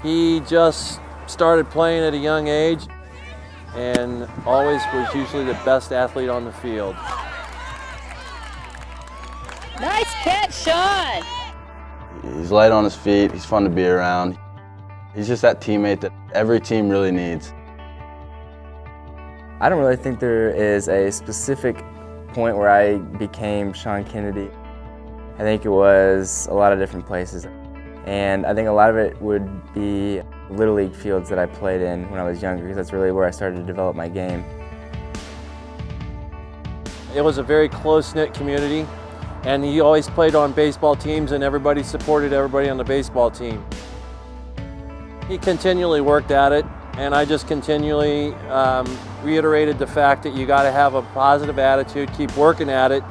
He just started playing at a young age and always was usually the best athlete on the field. Nice catch, Sean! He's light on his feet, he's fun to be around. He's just that teammate that every team really needs. I don't really think there is a specific point where I became Sean Kennedy. I think it was a lot of different places. And I think a lot of it would be Little League fields that I played in when I was younger, because that's really where I started to develop my game. It was a very close-knit community, and he always played on baseball teams and everybody supported everybody on the baseball team. He continually worked at it, and I just continually reiterated the fact that you got to have a positive attitude, keep working at it,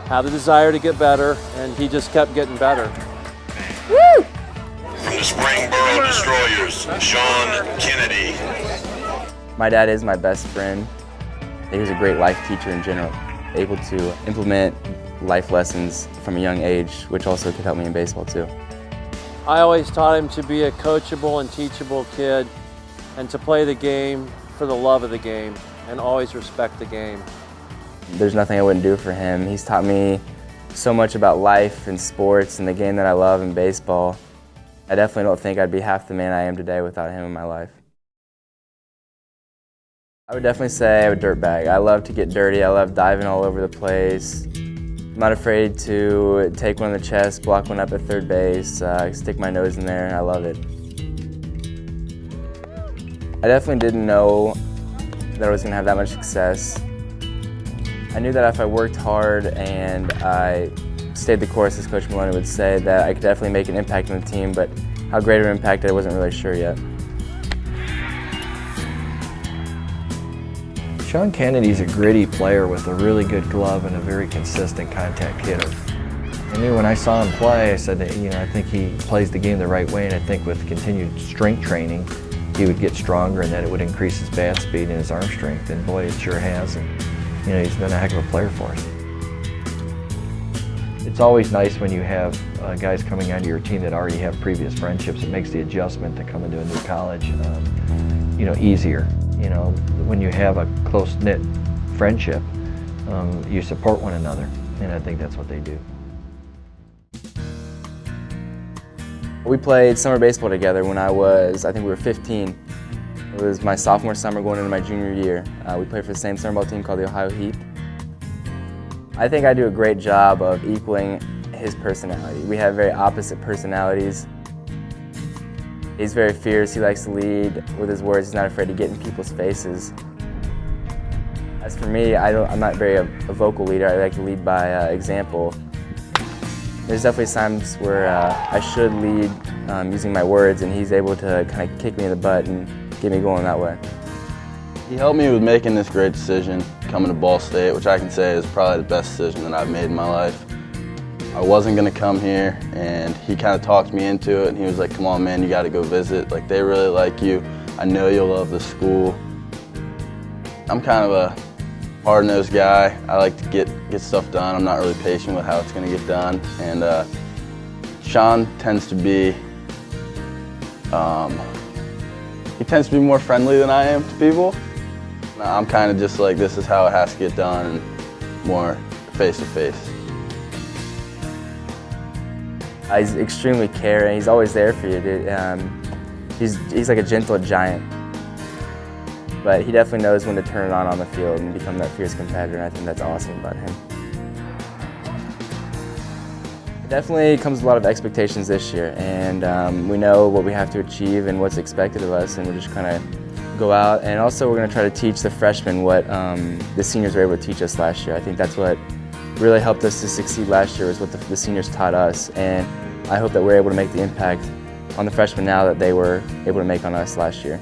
have the desire to get better, and he just kept getting better. Woo! From the Springboro Destroyers, Sean Kennedy. My dad is my best friend. He was a great life teacher in general, able to implement life lessons from a young age, which also could help me in baseball too. I always taught him to be a coachable and teachable kid and to play the game for the love of the game and always respect the game. There's nothing I wouldn't do for him. He's taught me so much about life and sports and the game that I love in baseball. I definitely don't think I'd be half the man I am today without him in my life. I would definitely say I'm a dirtbag. I love to get dirty. I love diving all over the place. I'm not afraid to take one in the chest, block one up at third base, stick my nose in there, and I love it. I definitely didn't know that I was going to have that much success. I knew that if I worked hard and I stayed the course, as Coach Maloney would say, that I could definitely make an impact on the team, but how great of an impact I wasn't really sure yet. Sean Kennedy's a gritty player with a really good glove and a very consistent contact hitter. I knew when I saw him play, I said that, I think he plays the game the right way, and I think with continued strength training, he would get stronger and that it would increase his bat speed and his arm strength, and boy, it sure has. And he's been a heck of a player for us. It's always nice when you have guys coming onto your team that already have previous friendships. It makes the adjustment to come into a new college, easier. When you have a close-knit friendship, you support one another, and I think that's what they do. We played summer baseball together when I think we were 15. It was my sophomore summer going into my junior year. We played for the same summer ball team called the Ohio Heat. I think I do a great job of equaling his personality. We have very opposite personalities. He's very fierce, he likes to lead with his words, he's not afraid to get in people's faces. As for me, I'm not very a vocal leader, I like to lead by example. There's definitely times where I should lead using my words, and he's able to kind of kick me in the butt and get me going that way. He helped me with making this great decision, coming to Ball State, which I can say is probably the best decision that I've made in my life. I wasn't going to come here, and he kind of talked me into it, and he was like, come on man, you got to go visit. Like, they really like you. I know you'll love the school. I'm kind of a hard-nosed guy. I like to get stuff done. I'm not really patient with how it's going to get done. And Sean tends to be, more friendly than I am to people. I'm kind of just like, this is how it has to get done, and more face-to-face. He's extremely caring. He's always there for you, dude. He's like a gentle giant, but he definitely knows when to turn it on the field and become that fierce competitor, and I think that's awesome about him. It definitely comes with a lot of expectations this year, and we know what we have to achieve and what's expected of us, and we're just kind of go out, and also we're going to try to teach the freshmen what the seniors were able to teach us last year. I think that's what really helped us to succeed last year, was what the seniors taught us, and I hope that we're able to make the impact on the freshmen now that they were able to make on us last year.